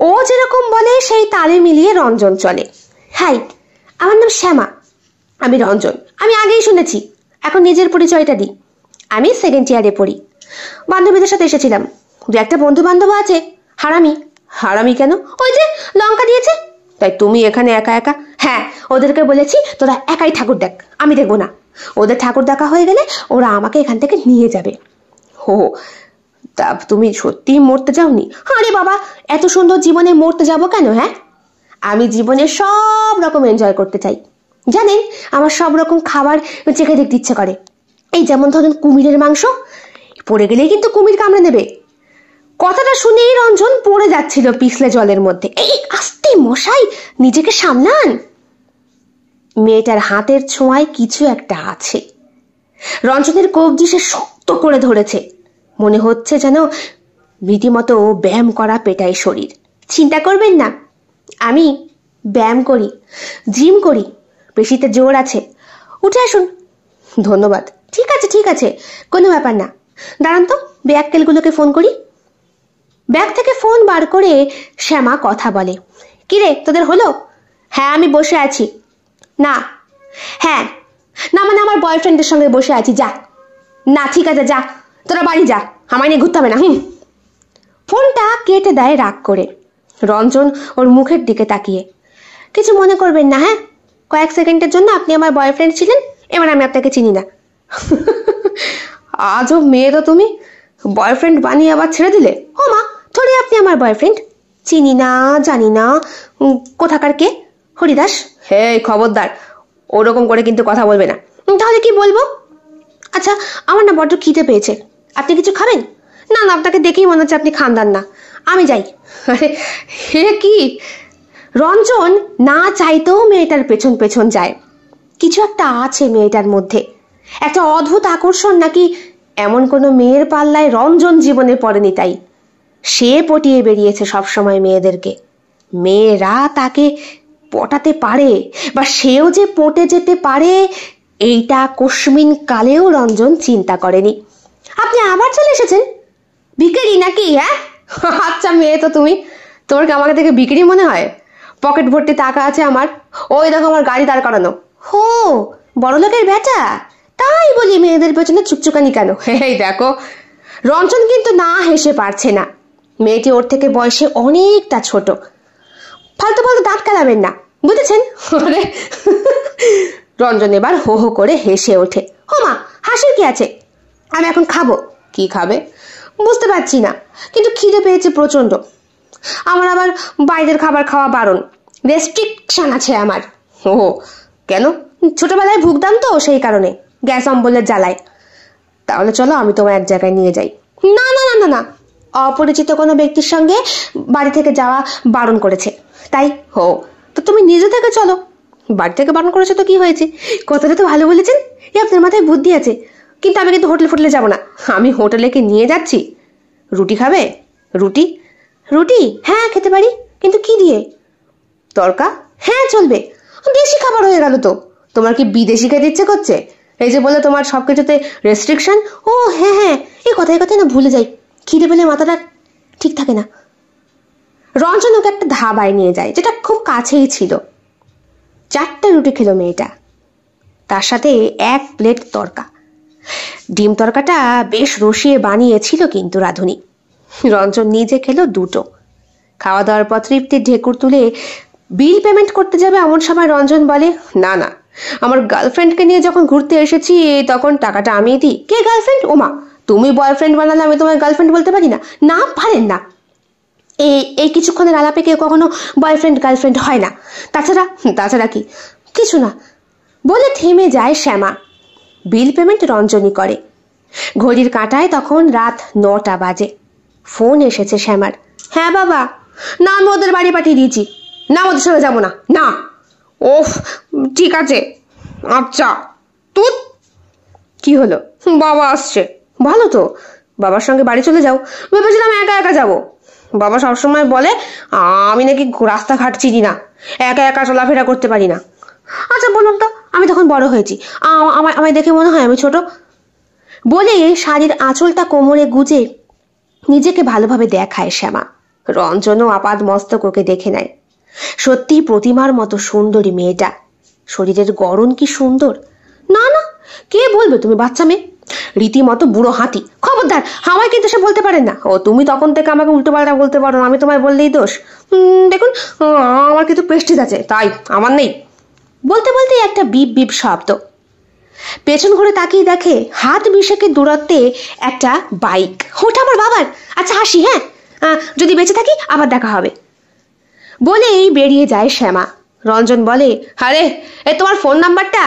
Speaker 1: ও যেরকম বলে সেই তালে মিলিয়ে রঞ্জন চলে। হাই, আমার নাম শ্যামা। আমি রঞ্জন। আমি আগেই শুনেছি, এখন নিজের পরিচয়টা দিই। আমি 2nd ইয়ারে পড়ি। বান্ধবীদের সাথে এসেছিলাম। 2-একটা বন্ধু বান্ধব আছে। হারামি।
Speaker 2: হারামি কেন?
Speaker 1: ওই যে লঙ্কা দিয়েছে।
Speaker 2: তাই তুমি এখানে একা একা?
Speaker 1: হ্যাঁ, ওদেরকে বলেছি তোরা একাই ঠাকুর দেখ, আমি দেখবো না। ওদের ঠাকুর দেখা হয়ে গেলে ওরা আমাকে এখান থেকে নিয়ে যাবে।
Speaker 2: হো, তা তুমি সত্যিই মরতে যাওনি?
Speaker 1: আরে বাবা, এত সুন্দর জীবনে মরতে যাব কেন? হ্যাঁ, আমি জীবনে সব রকম এনজয় করতে চাই। জানেন আমার সব রকম খাবার চেখে দেখতে ইচ্ছে করে। এই যেমন ধরুন কুমিরের মাংস, পড়ে গেলেই কিন্তু কুমির কামড়ে নেবে। কথাটা শুনেই রঞ্জন পড়ে যাচ্ছিল পিছলে জলের মধ্যে। এই আস্তে মশাই, নিজেকে সামলান। মেয়েটার হাতের ছোঁয়ায় কিছু একটা আছে। রঞ্জনের কবজি সে শক্ত করে ধরেছে। মনে হচ্ছে যেন রীতিমতো ব্যায়াম করা পেটাই শরীর। চিন্তা করবেন না, আমি ব্যায়াম করি, জিম করি, পেশিতে জোর আছে। উঠে আসুন। ধন্যবাদ। ঠিক আছে ঠিক আছে, কোনো ব্যাপার না। দাঁড়ান তো, ব্যাককেলগুলোকে ফোন করি। ব্যাগ থেকে ফোন বার করে শ্যামা কথা বলে। কিরে, তোদের হলো? হ্যাঁ, আমি বসে আছি। না, হ্যাঁ, না মানে আমার বয়ফ্রেন্ডের সঙ্গে বসে আছি। যা না, ঠিক আছে যা, তোরা বাড়ি যা, আমায় নিয়ে ঘুরতে হবে না। ফোনটা কেটে দেয় রাগ করে। রঞ্জন ওর মুখের দিকে তাকিয়ে, কিছু মনে করবেন না। হ্যাঁ, কয়েক সেকেন্ডের জন্য আপনি আমার বয়ফ্রেন্ড ছিলেন, এবার আমি আপনাকে চিনি না।
Speaker 2: আজও মেয়ে তো তুমি, বয়ফ্রেন্ড বানিয়ে আবার ছেড়ে দিলে?
Speaker 1: ও মা, থোড়ি আপনি আমার বয়ফ্রেন্ড? চিনি না, জানি না, কোথাকার কে? হরিদাস?
Speaker 2: হে খবরদার, ওরকম করে কিন্তু কথা বলবে না।
Speaker 1: তাহলে কি বলবো? আচ্ছা, আমার না বড্ড খিদে পেয়েছে, আপনি কিছু খাবেন? না না, আপনাকে দেখেই মনে হচ্ছে আপনি খানদান না। আমি যাই।
Speaker 2: আরে হে কি!
Speaker 1: রঞ্জন না চাইতেও মেয়েটার পেছন পেছন যায়। কিছু একটা আছে মেয়েটার মধ্যে, একটা অদ্ভুত আকর্ষণ নাকি এমন কোনো মেয়ের পাল্লায় রঞ্জন জীবনে পড়েনি, তাই সে পটিয়ে বেরিয়েছে সবসময় মেয়েদেরকে। মেয়েরা তাকে পটাতে পারে বা সেও যে পটে যেতে পারে, এইটা কস্মিন কালেও রঞ্জন চিন্তা করেনি। আপনি আবার চলে এসেছেন? ভিখারি নাকি? হ্যাঁ,
Speaker 2: আচ্ছা মেয়ে তো তুমি, তোমার কি আমাকে দেখে বিক্রি মনে হয়? পকেট ভর্তি টাকা আছে আমার, ওই দেখো আমার গাড়ি দাঁড় করানো।
Speaker 1: হো, বড় লোকের বেটা, তাই বলি মেয়েদের পেছনে চুকচুকানি কেন?
Speaker 2: এই দেখো।
Speaker 1: রঞ্জন কিন্তু না হেসে পারছে না। মেয়েটি ওর থেকে বয়সে অনেকটা ছোট। ফালতু ফালতু দাঁত কালাবেন না, বুঝেছেন? রঞ্জন এবার হো হো করে হেসে ওঠে। হোমা, হাসির কি আছে? আমি এখন খাবো।
Speaker 2: কি খাবে?
Speaker 1: বুঝতে পারছি না, কিন্তু খিদে পেয়েছে প্রচন্ড। আমার আবার বাইরের খাবার খাওয়া বারণ, রেস্ট্রিকশন আছে আমার।
Speaker 2: ও কেন?
Speaker 1: ছোটবেলায় ভুগতাম তো, সেই কারণে, গ্যাস অম্বলের জ্বালায়।
Speaker 2: তাহলে চলো আমি তোমায় এক জায়গায় নিয়ে যাই।
Speaker 1: না না না না না, অপরিচিত কোনো ব্যক্তির সঙ্গে বাড়ি থেকে যাওয়া বারণ করেছে, তাই।
Speaker 2: হো,
Speaker 1: তো তুমি নিজে থেকে চলো। বাড়ি থেকে বারণ করেছে তো কি হয়েছে? কথাটা তো ভালো বলেছেন, আপনার মাথায় বুদ্ধি আছে। কিন্তু আমি কিন্তু হোটেলে ফোটেলে যাবো না।
Speaker 2: আমি হোটেলে কি নিয়ে যাচ্ছি? রুটি খাবে? রুটি?
Speaker 1: রুটি হ্যাঁ খেতে পারি, কিন্তু কি দিয়ে?
Speaker 2: তরকা?
Speaker 1: হ্যাঁ চলবে।
Speaker 2: দেশি খাবার হয়ে গেল তো। তোমার কি বিদেশি খেতে ইচ্ছে করছে? এই যে বলে তোমার সবকিছুতে রেস্ট্রিকশন।
Speaker 1: ও হ্যাঁ হ্যাঁ, এই কথায় কথায় না ভুলে যাই, খিদে পেলে মাথাটা ঠিক থাকে না। রঞ্জন ওকে একটা ধাবায় নিয়ে যায়, যেটা খুব কাছেই ছিল। 4টে রুটি খেলো মেয়েটা, তার সাথে 1 প্লেট তরকা। ডিম তরকাটা বেশ রসিয়ে বানিয়েছিল কিন্তু রাধুনি। রঞ্জন নিজে খেলো 2টো। খাওয়া দাওয়ার পর তৃপ্তির ঢেকুর তুলে বিল পেমেন্ট করতে যাবে এমন সময় রঞ্জন বলে, না না, আমার গার্লফ্রেন্ডকে নিয়ে যখন ঘুরতে এসেছি তখন টাকাটা আমি দিই। কে গার্লফ্রেন্ড? ওমা, তুমি বয়ফ্রেন্ড বানালে আমি তোমার গার্লফ্রেন্ড বলতে পারি না? না পারেন না, এই কিছুক্ষণের আলাপে কেউ কখনো বয়ফ্রেন্ড গার্লফ্রেন্ড হয় না। তাছাড়া কি কিছু না বলে থেমে যায় শ্যামা। বিল পেমেন্ট রঞ্জনই করে। ঘড়ির কাঁটায় তখন রাত 9টা বাজে। ফোন এসেছে শ্যামার। হ্যাঁ বাবা। না, আমি ওদের বাড়ি পাঠিয়ে দিয়েছি। না, ওদের সঙ্গে যাবো না। না। ওফ, ঠিক আছে, আচ্ছা। তুই কি হলো? বাবা আসছে। ভালো তো, বাবার সঙ্গে বাড়ি চলে যাও। ভেবেছিলাম একা একা যাবো। বাবা সবসময় বলে আমি নাকি রাস্তাঘাট চিনি না, একা একা চলাফেরা করতে পারি না। আচ্ছা বলুন তো, আমি তখন বড় হয়েছি, আমায় দেখে মনে হয় আমি ছোট? বলে শাড়ির আঁচলটা কোমরে গুজে নিজেকে ভালোভাবে দেখায় শ্যামা। রঞ্জনও আপাদ মস্তক ওকে দেখে নেয়। সত্যি প্রতিমার মতো সুন্দরী মেয়েটা। শরীরের গড়ন কি সুন্দর! না না, কে বলবে তুমি বাচ্চা মেয়ে, রীতিমতো বুড়ো হাতি। খবরদার, আমায় কিন্তু সে বলতে পারেন না। ও তুমি তখন থেকে আমাকে উল্টো পাল্টা বলতে পারো, আমি তোমায় বললেই দোষ। দেখুন, আমার কিন্তু প্রেস্টিজ আছে, তাই আমার নেই। বলতে বলতে একটা বিপ বিপ শব্দ। পেছন ঘুরে তাকিয়ে দেখে হাত 20 দূরত্বে একটা বাইক। ওটা আমার বাবার। আচ্ছা হাসি, হ্যাঁ, যদি বেঁচে থাকি আবার দেখা হবে বলেই বেরিয়ে যায় শ্যামা। রঞ্জন বলে, আরে তোমার ফোন নাম্বারটা?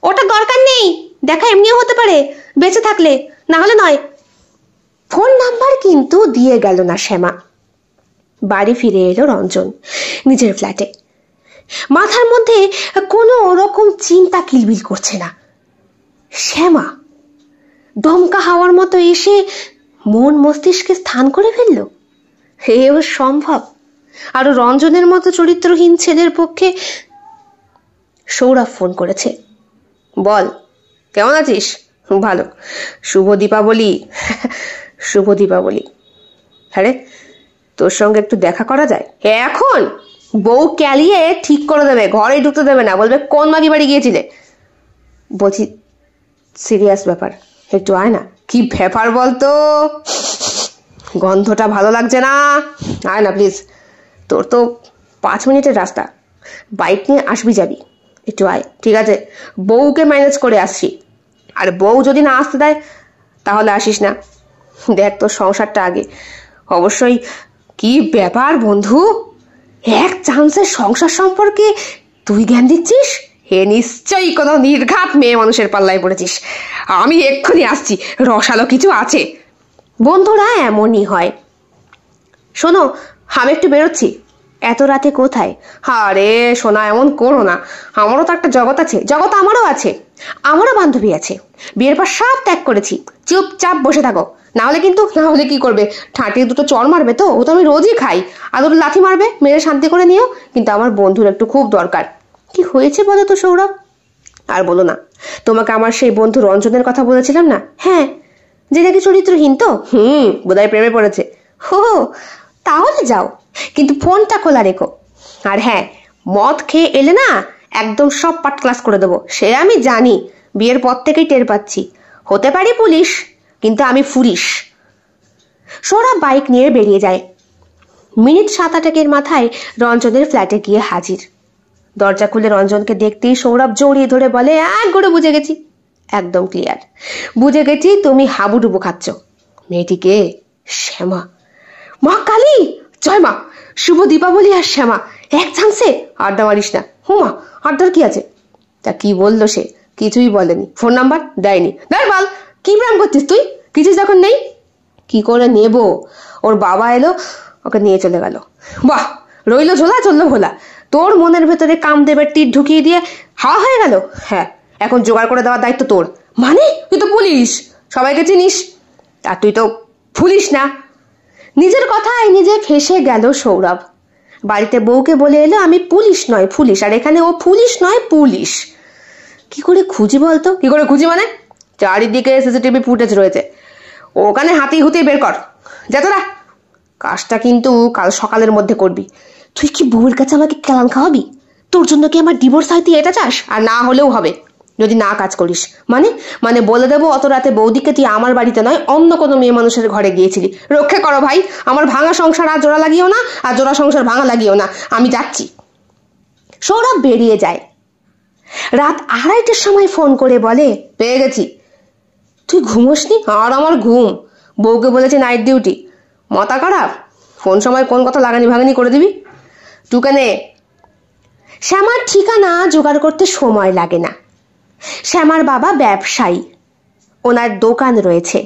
Speaker 1: ওটা দরকার নেই, দেখা এমনিও হতে পারে, বেঁচে থাকলে, না হলে নয়। ফোন নাম্বার কিন্তু দিয়ে গেল না শ্যামা। বাড়ি ফিরে এলো রঞ্জন নিজের ফ্ল্যাটে। মাথার মধ্যে কোনো রকম চিন্তা কিলবিল করছে না। শ্যামা দমকা হাওয়ার মতো এসে মন মস্তিষ্কে স্থান করে ফেলল। এও সম্ভব? আরো রঞ্জনের মতো চরিত্রহীন ছেলের পক্ষে। সৌরভ ফোন করেছে। বল, কেমন আছিস? ভালো। শুভ দীপাবলি। শুভ দীপাবলি। আরে তোর সঙ্গে একটু দেখা করা যায় এখন? বউ ক্যালিয়ে ঠিক করে দেবে, ঘরে ঢুকতে দেবে না, বলবে কোন মাগি বাড়ি গিয়েছিলে। বলছি সিরিয়াস ব্যাপার, একটু আয় না। কি ব্যাপার বলতো? গন্ধটা ভালো লাগছে না, আয় না প্লিজ। তোর তো 5 মিনিটের রাস্তা, বাইক নিয়ে আসবি যাবি, একটু আয়। ঠিক আছে, বউকে ম্যানেজ করে আসছি, আর বউ যদি না আসতে দেয় তাহলে আসিস না। দেখ তোর সংসারটা আগে। অবশ্যই। কি ব্যাপার বন্ধু, এক চান্সের সংসার সম্পর্কে তুই জ্ঞান দিচ্ছিস? হে নিশ্চয়ই কোনো নির্ঘাত মেয়ে মানুষের পাল্লায় পড়েছিস। আমি এক্ষুনি আসছি, রসালো কিছু আছে। বন্ধুরা এমনই হয়। শোনো, আমি একটু বেরোচ্ছি। এত রাতে কোথায়? আরে শোনা, এমন করো না, আমারও তো একটা জগৎ আছে। জগৎ আমারও আছে, আমারও বান্ধবী আছে। বিয়ের পর সব ত্যাগ করেছি। চুপচাপ বসে থাকো, না হলে কি করবে? ঠাঁটিয়ে 2টো চড় মারবে তো? ও তো আমি রোজই খাই। আর 2টো লাথি মারবে, মেরে শান্তি করে নিও। কিন্তু আমার বন্ধুর একটু খুব দরকার। কি হয়েছে বলো তো সৌরভ? আর বলো না, তোমাকে আমার সেই বন্ধু রঞ্জনের কথা বলেছিলাম না? হ্যাঁ, যে নাকি চরিত্রহীন তো। বোধহয় প্রেমে পড়েছে। হো, তাহলে যাও, কিন্তু ফোনটা খোলা রেখো। আর হ্যাঁ, মদ খেয়ে এলে না একদম সব পাট ক্লাস করে দেবো। সে আমি জানি, বিয়ের পর থেকেই টের পাচ্ছি। হতে পারি পুলিশ, কিন্তু আমি ফুরিস। সৌরভ বাইক নিয়ে বেরিয়ে যায়। মিনিট 7-8 মাথায় রঞ্জনের ফ্ল্যাটে গিয়ে হাজির। দরজা খুলে রঞ্জনকে দেখতেই সৌরভ জড়িয়ে ধরে বলে, করে বুঝে গেছি, একদম ক্লিয়ার বুঝে গেছি তুমি হাবুডুবু খাচ্ছ। মেয়েটিকে? শ্যামা। মা কালী, জয় মা, শুভ দীপাবলি। আর শ্যামা, এক চান্সে আড্ডা মারিস না। হুমা, আড্ডার কি আছে? তা কি বললো সে? কিছুই বলেনি। ফোন নাম্বার দেয়নি। দেখ বল, কি প্রেম করছিস তুই? কিছু যখন নেই, কি করে নেব? ওর বাবা এলো, ওকে নিয়ে চলে গেল। বাহ, রইলো ঝোলা চললো ভোলা। তোর মনের ভেতরে কামদেবের তীর ঢুকিয়ে দিয়ে হাওয়া হয়ে গেল। হ্যাঁ, এখন জোগাড় করে দেওয়ার দায়িত্ব তোর। মানে তুই তো পুলিশ, সবাইকে চিনিস, আর তুই তো পুলিশ না। নিজের কথায় নিজে ফেসে গেল সৌরভ। বাড়িতে বউকে বলে এলো আমি পুলিশ নয় পুলিশ, আর এখানে ও পুলিশ নয় পুলিশ। কি করে খুঁজি বলতো? কি করে খুঁজি মানে? চারিদিকে সিসিটিভি ফুটেজ রয়েছে, ওখানে হাতি হুতে বের কর। যা তোরা, কাজটা কিন্তু কাল সকালের মধ্যে করবি। তুই কি বউয়ের কাছে আমাকে কেলান খাওয়াবি? তোর জন্য কি আমার ডিভোর্স হয় তুই এটা চাস?
Speaker 2: আর না হলেও হবে যদি না কাজ করিস। মানে মানে বলে দেবো অত রাতে বৌদিকে তুই আমার বাড়িতে নয় অন্য কোনো মেয়ে মানুষের ঘরে গিয়েছিলি। রক্ষে করো ভাই, আমার ভাঙা সংসার আর জোড়া লাগিও না, আর জোড়া সংসার ভাঙা লাগিও না। আমি যাচ্ছি।
Speaker 1: সৌরভ বেরিয়ে যায়। রাত 2:30টার সময় ফোন করে বলে,
Speaker 2: পেয়ে গেছি। তুই ঘুমোসনি? আর আমার ঘুম। বউকে বলেছে নাইট ডিউটি। মাথা খারাপ? কোন সময় কোন কথা লাগানি ভাগানি করে দিবি। টুকানে
Speaker 1: শ্যামার ঠিকানা জোগাড় করতে সময় লাগে না। শ্যামার বাবা ব্যবসায়ী, ওনার দোকান রয়েছে,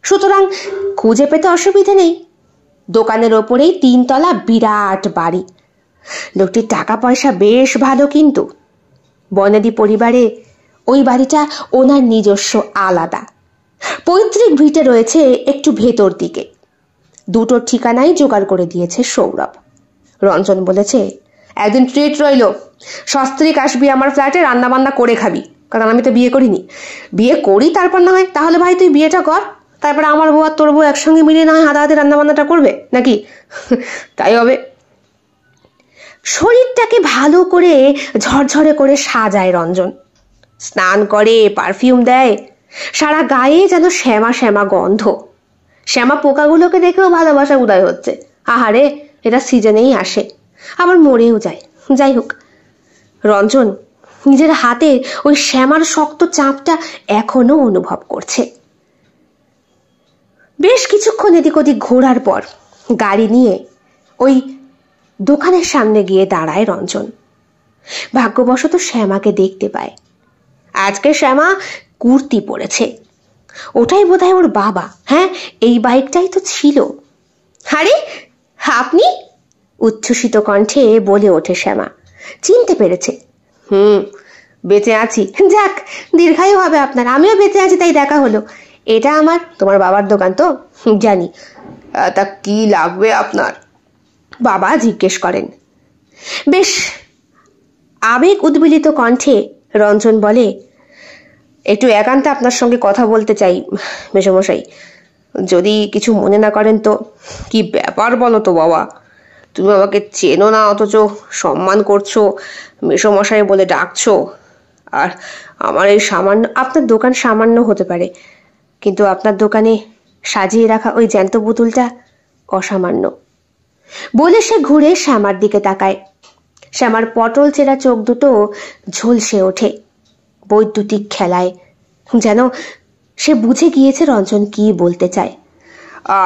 Speaker 1: সুতরাং খুঁজে পেতে অসুবিধে নেই। দোকানের ওপরেই 3 তলা বিরাট বাড়ি। লোকটির টাকা পয়সা বেশ ভালো, কিন্তু বনেদি পরিবারে ওই বাড়িটা ওনার নিজস্ব আলাদা। পৈতৃক ভিটে রয়েছে একটু ভেতর দিকে। দুটো ঠিকানাই জোগাড় করে দিয়েছে সৌরভ।
Speaker 2: রঞ্জন বলেছে, একদিন ট্রিট রইল, সস্ত্রীক আসবি আমার ফ্ল্যাটে, রান্না বান্না করে খাবি। কারণ আমি তো বিয়ে করিনি। বিয়ে করি তারপর না হয়, তাহলে ভাই তুই বিয়েটা কর, তারপরে আমার বউ আর তোর বউ একসঙ্গে মিলিয়ে না হয় হাতে রান্না বান্নাটা করবে নাকি? তাই হবে।
Speaker 1: শরীরটাকে ভালো করে ঝরঝরে করে সাজায় রঞ্জন। স্নান করে, পারফিউম দেয়, সারা গায়ে যেন শ্যামা শ্যামা গন্ধ। শ্যামা পোকাগুলোকে দেখেও ভালোবাসা উদয় হচ্ছে। আহারে, এটা সিজনেই আসে, আবার মরেও যায়। যাই হোক, রঞ্জন নিজের হাতে ওই শ্যামার শক্ত চাপটা এখনো অনুভব করছে। বেশ কিছুক্ষণ এদিক ওদিক ঘোরার পর গাড়ি নিয়ে ওই দোকানের সামনে গিয়ে দাঁড়ায় রঞ্জন। ভাগ্যবশত শ্যামাকে দেখতে পায়। আজকে শ্যামা কুর্তি পরেছে, ওটাই বোধহয় ওর বাবা। হ্যাঁ, এই বাইকটাই তো ছিল। আরে আপনি? উচ্ছ্বসিত কণ্ঠে বলে ওঠে শ্যামা। চিনতে পেরেছে?
Speaker 2: বেঁচে আছি।
Speaker 1: যাক, দীর্ঘায়ু হবে আপনার। আমিও বেঁচে আছি, তাই দেখা হলো। এটা আমার
Speaker 2: তোমার বাবার দোকান তো?
Speaker 1: জানি।
Speaker 2: তা কি লাগবে আপনার?
Speaker 1: বাবা জিজ্ঞেস করেন। বেশ আবেগ উদ্বেলিত কণ্ঠে রঞ্জন বলে,
Speaker 2: একটু একান্তে আপনার সঙ্গে কথা বলতে চাই মেসোমশাই, যদি কিছু মনে না করেন তো। কি ব্যাপার বলো তো বাবা, তুমি আমাকে চেনো না অথচ সম্মান করছো, মেসোমশাই বলে ডাকছো। আর আমার এই সামান্য,
Speaker 1: আপনার দোকান সামান্য হতে পারে, কিন্তু আপনার দোকানে সাজিয়ে রাখা ওই জ্যান্ত পুতুলটা অসামান্য। বলে সে ঘুরে শ্যামার দিকে তাকায়। শ্যামার পটল চেরা চোখ দুটো ঝলসে ওঠে বৈদ্যুতিক খেলায়, যেন সে বুঝে গিয়েছে রঞ্জন কি বলতে চায়।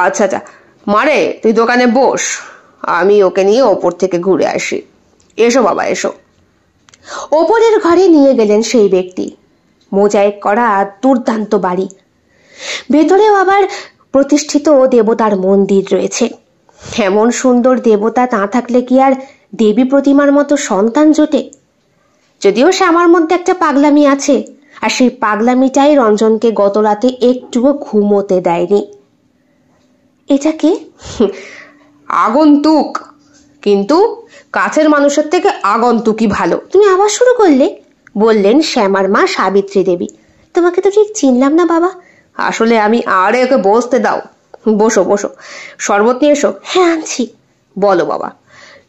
Speaker 2: আচ্ছা আচ্ছা মারে, তুই দোকানে বস, আমি ওকে নিয়ে ওপর থেকে ঘুরে আসি। এসো বাবা এসো।
Speaker 1: ওপরের ঘরে নিয়ে গেলেন সেই ব্যক্তি। মোজাইক করা দুর্দান্ত বাড়ি, ভেতরেও আবার প্রতিষ্ঠিত দেবতার মন্দির রয়েছে। এমন সুন্দর দেবতা না থাকলে কি আর দেবী প্রতিমার মতো সন্তান জোটে? যদিও শ্যামার মধ্যে একটা পাগলামি আছে, আর সেই পাগলামিটাই রঞ্জনকে গত রাতে একটুও ঘুমোতে দেয়নি। এটা কে?
Speaker 2: আগন্তুক, কিন্তু কাছের মানুষের থেকে আগন্তুকই ভালো।
Speaker 1: তুমি আবার শুরু করলে? বললেন শ্যামার মা সাবিত্রী দেবী। তোমাকে তো ঠিক চিনলাম না বাবা।
Speaker 2: আসলে আমি, আরে ওকে বসতে দাও। বসো বসো, শরবত নিয়ে এসো।
Speaker 1: হ্যাঁ আনছি।
Speaker 2: বলো বাবা,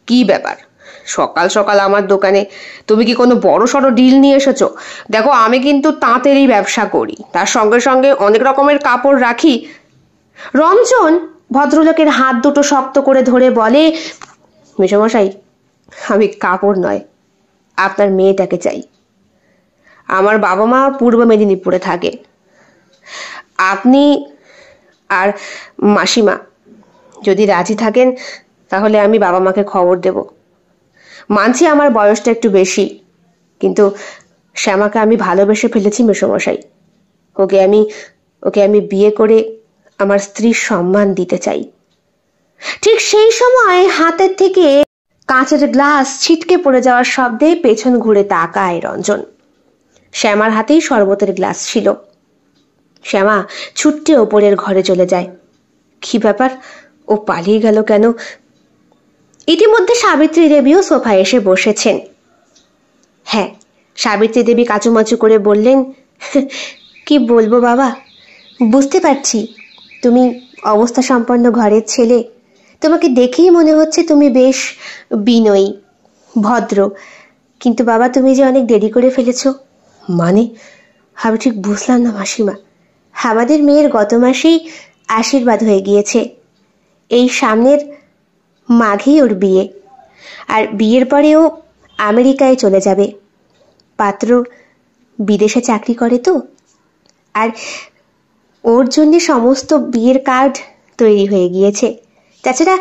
Speaker 2: কি ব্যাপার সকাল সকাল আমার দোকানে? তুমি কি কোনো বড় সড়ো ডিল নিয়ে এসেছো? দেখো, আমি কিন্তু তাঁতেরই ব্যবসা করি, তার সঙ্গে সঙ্গে অনেক রকমের কাপড় রাখি।
Speaker 1: রঞ্জন ভদ্রলোকের হাত দুটো শক্ত করে ধরে বলে,
Speaker 2: মেসোমশাই, আমি কাপড় নয়, আপনার মেয়েটাকে চাই। আমার বাবা মা পূর্ব মেদিনীপুরে থাকে। আপনি আর মাসিমা যদি রাজি থাকেন তাহলে আমি বাবা মাকে খবর দেব। মানছি আমার বয়সটা একটু বেশি, কিন্তু শ্যামাকে আমি ভালোবেসে ফেলেছি মেসোমশাই। ওকে আমি বিয়ে করে আমার স্ত্রীর সম্মান দিতে চাই।
Speaker 1: ঠিক সেই সময় হাতের থেকে কাঁচের গ্লাস ছিটকে পড়ে যাওয়ার শব্দে পেছন ঘুরে তাকায় রঞ্জন। শ্যামার হাতেই শরবতের গ্লাস ছিল। শ্যামা ছুট্টে ওপরের ঘরে চলে যায়। কি ব্যাপার, ও পালিয়ে গেল কেন? ইতিমধ্যে সাবিত্রী দেবীও সোফায় এসে বসেছেন। হ্যাঁ, সাবিত্রী দেবী কাচুমাচু করে বললেন, কি বলবো বাবা, বুঝতে পারছি তুমি অবস্থা সম্পন্ন ঘরের ছেলে। তোমাকে দেখেই মনে হচ্ছে তুমি বেশ বিনয়ী, ভদ্র, কিন্তু বাবা, তুমি যে অনেক দেরি করে ফেলেছো। মানে? আমি ঠিক বুঝলাম না মাসিমা। আমাদের মেয়ের গত মাসেই আশীর্বাদ হয়ে গিয়েছে। এই সামনের মাঘেই ওর বিয়ে, আর বিয়ের পরে ও আমেরিকায় চলে যাবে। পাত্র বিদেশে চাকরি করে তো, আর ওর জন্য সমস্ত বিয়ের কার্ড তৈরি হয়ে গিয়েছে। তাছাড়া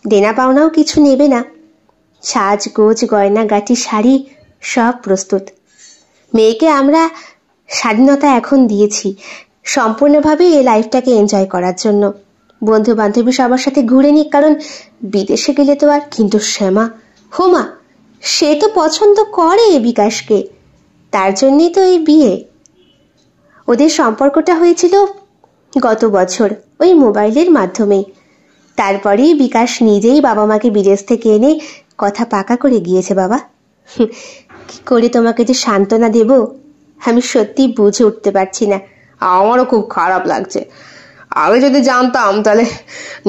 Speaker 1: দেনা পাওনাও কিছু নেবে না। সাজগোজ, গয়নাগাটি, শাড়ি সব প্রস্তুত। মেয়েকে আমরা স্বাধীনতা এখন দিয়েছি সম্পূর্ণভাবে এই লাইফটাকে এনজয় করার জন্য। বন্ধু বান্ধবী সবার সাথে ঘুরে নিক, কারণ বিদেশে গেলে তো আর। কিন্তু শ্যামা, হোমা, সে তো পছন্দ করে বিকাশকে, তার জন্যই তো এই বিয়ে। ওদের সম্পর্কটা হয়েছিল গত বছর ওই মোবাইলের মাধ্যমে। তারপরেই বিকাশ নিজেই বাবা মাকে বিদেশ থেকে এনে কথা পাকা করে গিয়েছে। বাবা, কি করে তোমাকে যে সান্ত্বনা দেব আমি সত্যি বুঝে উঠতে পারছি না।
Speaker 2: আমারও খুব খারাপ লাগছে। আগে যদি জানতাম তাহলে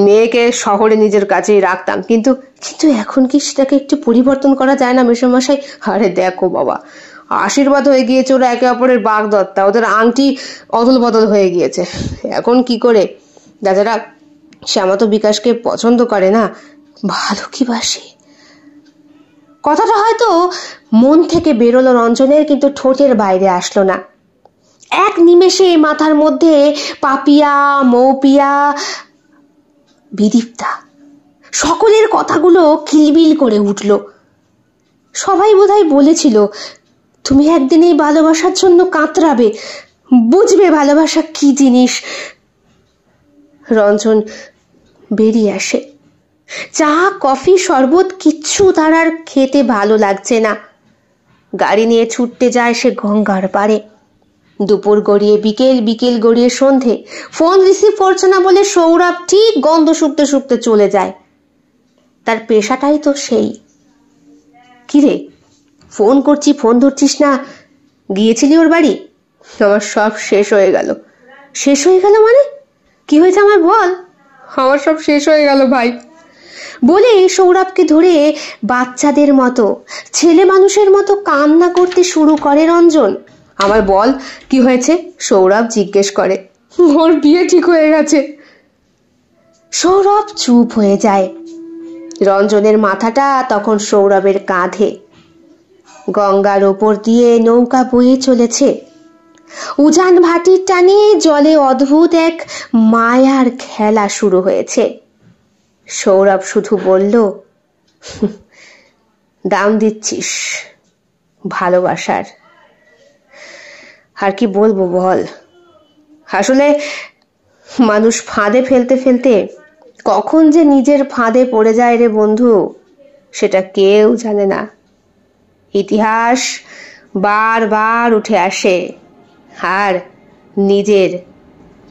Speaker 2: মেয়েকে শহরে নিজের কাছেই রাখতাম, কিন্তু
Speaker 1: কিন্তু এখন কি সেটাকে একটু পরিবর্তন করা যায় না মেশামশাই?
Speaker 2: আরে দেখো বাবা, আশীর্বাদ হয়ে গিয়েছে, ওরা একে অপরের বাগদত্তা, ওদের আংটি অদল বদল হয়ে গিয়েছে। এখন কি করে? তাছাড়া শ্যামা তো বিকাশকে পছন্দ করে না।
Speaker 1: ভালো কি বাসে? কথাটা হয়তো মন থেকে বেরোলো রঞ্জনের, কিন্তু ঠোঁটের বাইরে আসলো না। এক নিমেষে মাথার মধ্যে পাপিয়া, মৌপিয়া, বিদীপ্তা সকলের কথাগুলো কিলবিল করে উঠল। সবাই বোধহয় বলেছিল, তুমি একদিন এই ভালোবাসার জন্য কাতরাবে, বুঝবে ভালোবাসা কি জিনিস। রঞ্জন বেরিয়ে আসে। চা, কফি, শরবত কিচ্ছু তার আর খেতে ভালো লাগছে না। গাড়ি নিয়ে ছুটতে যায় সে গঙ্গার পাড়ে। দুপুর গড়িয়ে বিকেল, বিকেল গড়িয়ে সন্ধে। ফোন রিসিভ করছে না বলে সৌরভ ঠিক গন্ধ শুকতে শুকতে চলে যায়। তার পেশাটাই তো সেই। কিরে, ফোন করছি, ফোন ধরছিস না? গিয়েছিলি ওর বাড়ি?
Speaker 2: আমার সব শেষ হয়ে গেল।
Speaker 1: শেষ হয়ে গেল মানে? কি হয়েছে আমার বল।
Speaker 2: আমার সব শেষ হয়ে গেল ভাই
Speaker 1: বলে সৌরভকে ধরে বাচ্চাদের মতো, ছেলে মানুষের মতো কান্না করতে শুরু করে রঞ্জন।
Speaker 2: আমার বল কি হয়েছে? সৌরভ জিজ্ঞেস করে। ওর বিয়ে ঠিক হয়ে গেছে।
Speaker 1: সৌরভ চুপ হয়ে যায়। রঞ্জনের মাথাটা তখন সৌরভের কাঁধে। গঙ্গার ওপর দিয়ে নৌকা বয়ে চলেছে। উজান ভাটির টানে জলে অদ্ভুত এক মায়ার খেলা শুরু হয়েছে। সৌরভ শুধু বলল, দাম দিচ্ছিস ভালোবাসার। আর কি বলবো বল। আসলে মানুষ ফাঁদে ফেলতে ফেলতে কখন যে নিজের ফাঁদে পড়ে যায় রে বন্ধু, সেটা কেউ জানে না। ইতিহাস বারবার উঠে আসে, আর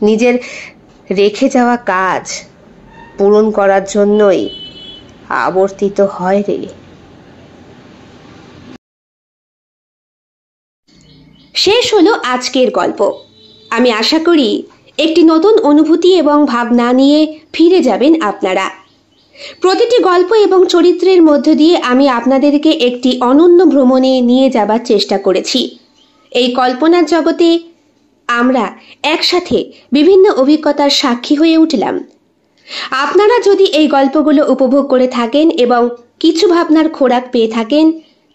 Speaker 1: নিজের রেখে যাওয়া কাজ পূরণ করার জন্যই আবর্তিত হয় রে। শেষ হলো আজকের গল্প। আমি আশা করি একটি নতুন অনুভূতি এবং ভাবনা নিয়ে ফিরে যাবেন আপনারা। প্রতিটি গল্প এবং চরিত্রের মধ্য দিয়ে আমি আপনাদেরকে একটি অনন্য ভ্রমণে নিয়ে যাবার চেষ্টা করেছি। এই কল্পনার জগতে আমরা একসাথে বিভিন্ন অভিজ্ঞতার সাক্ষী হয়ে উঠলাম। আপনারা যদি এই গল্পগুলো উপভোগ করে থাকেন এবং কিছু ভাবনার খোরাক পেয়ে থাকেন,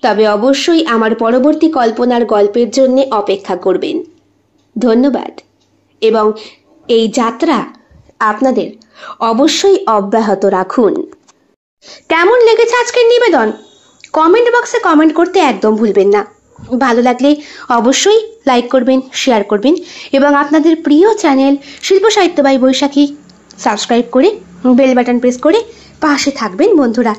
Speaker 1: তবে অবশ্যই আমার পরবর্তী কল্পনার গল্পের জন্য অপেক্ষা করবেন। ধন্যবাদ, এবং এই যাত্রা আপনাদের অবশ্যই অব্যাহত রাখুন। কেমন লেগেছে আজকের নিবেদন? কমেন্ট বক্সে কমেন্ট করতে একদম ভুলবেন না। ভালো লাগলে অবশ্যই লাইক করবেন, শেয়ার করবেন, এবং আপনাদের প্রিয় চ্যানেল শিল্প সাহিত্য বাই বৈশাখী সাবস্ক্রাইব করে বেল বাটন প্রেস করে পাশে থাকবেন বন্ধুরা।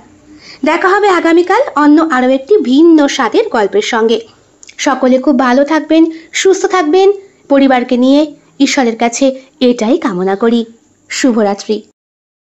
Speaker 1: দেখা হবে আগামীকাল অন্য আরও একটি ভিন্ন স্বাদের গল্পের সঙ্গে। সকলে খুব ভালো থাকবেন, সুস্থ থাকবেন। পরিবারকে নিয়ে ঈশ্বরের কাছে এটাই কামনা করি। শুভরাত্রি।